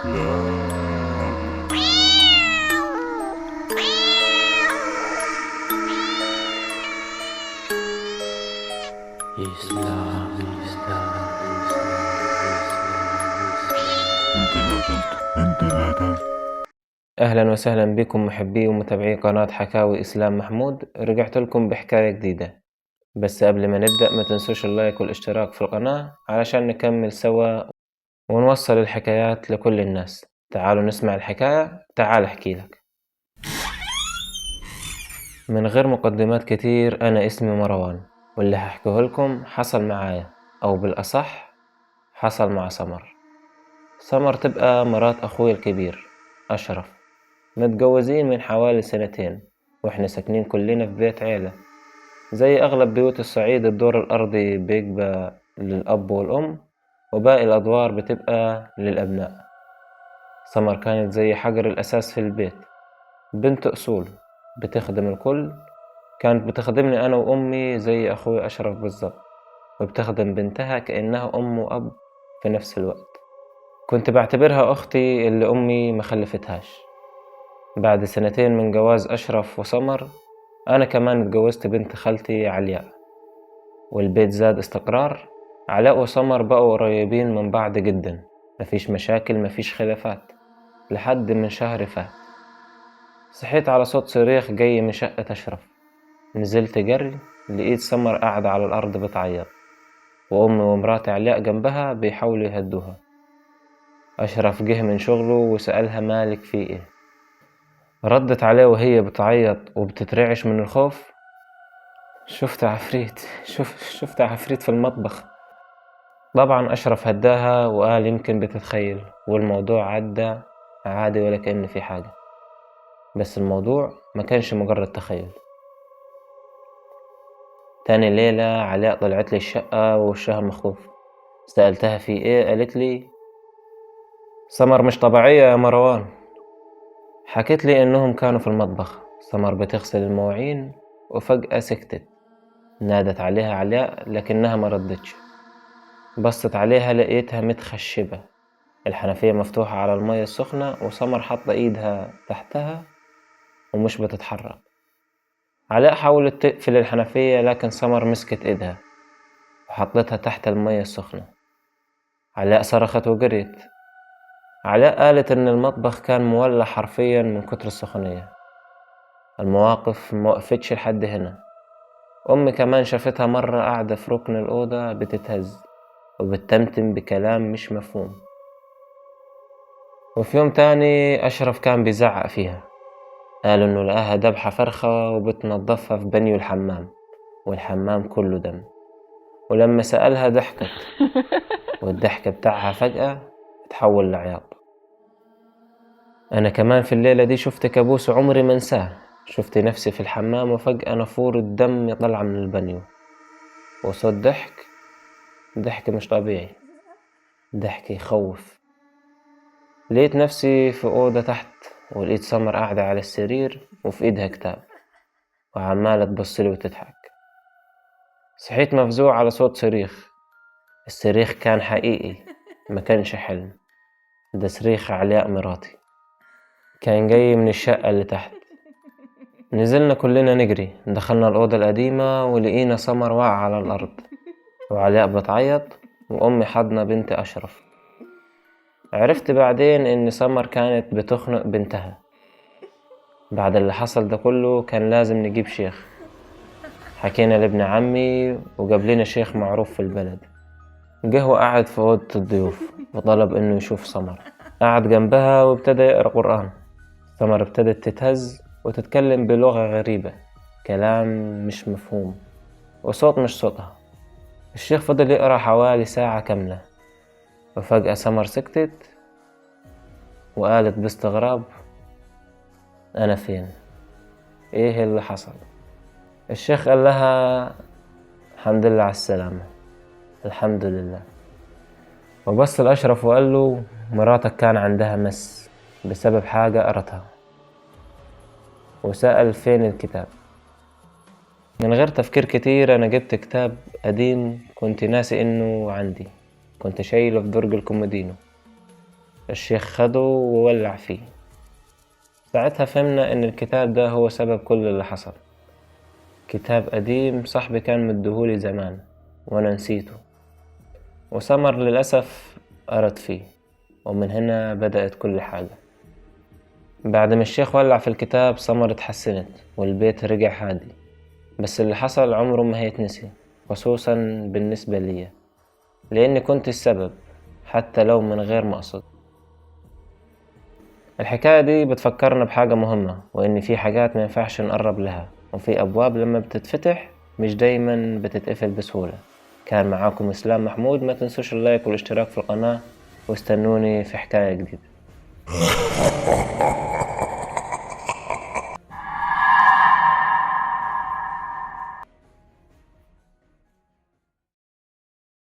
إسلام. إسلام إسلام انت لا تنسى. أهلا وسهلا بكم محبي ومتابعي قناة حكاوي إسلام محمود. رجعت لكم بحكاية جديدة، بس قبل ما نبدأ ما تنسوش اللايك والاشتراك في القناة علشان نكمل سوا ونوصل الحكايات لكل الناس. تعالوا نسمع الحكاية. تعال احكي لك من غير مقدمات كتير. أنا اسمي مروان، واللي هحكيه لكم حصل معايا، أو بالأصح حصل مع سمر. سمر تبقى مرات أخوي الكبير أشرف، متجوزين من حوالي 2 سنين، وإحنا ساكنين كلنا في بيت عيلة. زي أغلب بيوت الصعيد الدور الأرضي بيبقى للأب والأم، وباقي الأدوار بتبقى للأبناء. سمر كانت زي حجر الأساس في البيت، بنت أصول بتخدم الكل. كانت بتخدمني أنا وأمي زي أخوي أشرف بالظبط، وبتخدم بنتها كأنها أم وأب في نفس الوقت. كنت بعتبرها أختي اللي أمي مخلفتهاش. بعد 2 سنين من جواز أشرف وسمر، أنا كمان اتجوزت بنت خالتي علياء، والبيت زاد استقرار. علاء وسمر بقوا قريبين من بعض جدا، مفيش مشاكل مفيش خلافات. لحد من شهر فات صحيت على صوت صريخ جاي من شقة أشرف. نزلت جري، لقيت سمر قاعدة على الأرض بتعيط، وأمي ومراتي علياء جنبها بيحاولوا يهدوها. أشرف جه من شغله وسألها مالك في إيه. ردت عليه وهي بتعيط وبتترعش من الخوف: شفت عفريت، شفت عفريت في المطبخ. طبعا أشرف هداها وقال يمكن بتتخيل، والموضوع عدى عادي ولا كأن في حاجة. بس الموضوع ما كانش مجرد تخيل. تاني ليلة علاء طلعت لي الشقة ووشها مخوف. سألتها في ايه، قالت لي سمر مش طبيعية يا مروان. حكيت لي انهم كانوا في المطبخ، سمر بتغسل المواعين، وفجأة سكتت. نادت عليها علاء لكنها ما ردتش. بصت عليها لقيتها متخشبة، الحنفية مفتوحة على المية السخنة، وسمر حاطة ايدها تحتها ومش بتتحرك. علاء حاولت تقفل الحنفية لكن سمر مسكت ايدها وحطتها تحت المية السخنة. علاء صرخت وجريت. علاء قالت ان المطبخ كان مولع حرفيا من كتر السخونية. المواقف موقفتش لحد هنا. أمي كمان شافتها مرة قاعدة في ركن الأوضة بتتهز وبتتمتم بكلام مش مفهوم. وفي يوم تاني أشرف كان بيزعق فيها، قال إنه لقاها دبحة فرخة وبتنضفها في بانيو الحمام، والحمام كله دم. ولما سألها ضحكت، والضحك بتاعها فجأة اتحول لعياط. أنا كمان في الليلة دي شفت كابوس عمري ما انساه. شفت نفسي في الحمام وفجأة نافورة دم يطلع من البانيو، وصوت ضحك مش طبيعي، ضحك يخوف. لقيت نفسي في أوضة تحت، ولقيت سمر قاعدة على السرير وفي إيدها كتاب وعمالة تبصلي وتضحك. صحيت مفزوع على صوت صريخ. الصريخ كان حقيقي، ما كانش حلم. ده صريخ علاء مراتي، كان جاي من الشقة اللي تحت. نزلنا كلنا نجري، دخلنا الأوضة القديمة ولقينا سمر واقعة على الأرض، وعلاء بتعيط، وأمي حضنة بنت أشرف. عرفت بعدين إن سمر كانت بتخنق بنتها. بعد اللي حصل ده كله كان لازم نجيب شيخ. حكينا لابن عمي وجاب لنا شيخ معروف في البلد. جه وقعد في أوضة الضيوف وطلب إنه يشوف سمر. قعد جنبها وابتدى يقرأ قرآن. سمر ابتدت تتهز وتتكلم بلغة غريبة، كلام مش مفهوم وصوت مش صوتها. الشيخ فضل يقرأ حوالي ساعة كاملة، وفجأة سمر سكتت وقالت باستغراب: أنا فين؟ إيه اللي حصل؟ الشيخ قال لها: الحمد لله على السلامة. الحمد لله. وبص لأشرف وقال له: مراتك كان عندها مس بسبب حاجة قرتها. وسأل: فين الكتاب؟ من غير تفكير كتير أنا جبت كتاب قديم كنت ناسي إنه عندي، كنت شايله في درج الكومودينو. الشيخ خده وولع فيه. ساعتها فهمنا إن الكتاب ده هو سبب كل اللي حصل. كتاب قديم صاحبي كان مديهولي زمان وأنا نسيته، وسمر للأسف قرت فيه، ومن هنا بدأت كل حاجة. بعد ما الشيخ ولع في الكتاب سمر اتحسنت والبيت رجع هادي، بس اللي حصل عمره ما هيتنسي، خصوصا بالنسبة لي لأني كنت السبب حتى لو من غير ما أقصد. الحكاية دي بتفكرنا بحاجة مهمة، وإن في حاجات ما ينفعش نقرب لها، وفي أبواب لما بتتفتح مش دايما بتتقفل بسهولة. كان معاكم إسلام محمود، ما تنسوش اللايك والاشتراك في القناة، واستنوني في حكاية جديدة.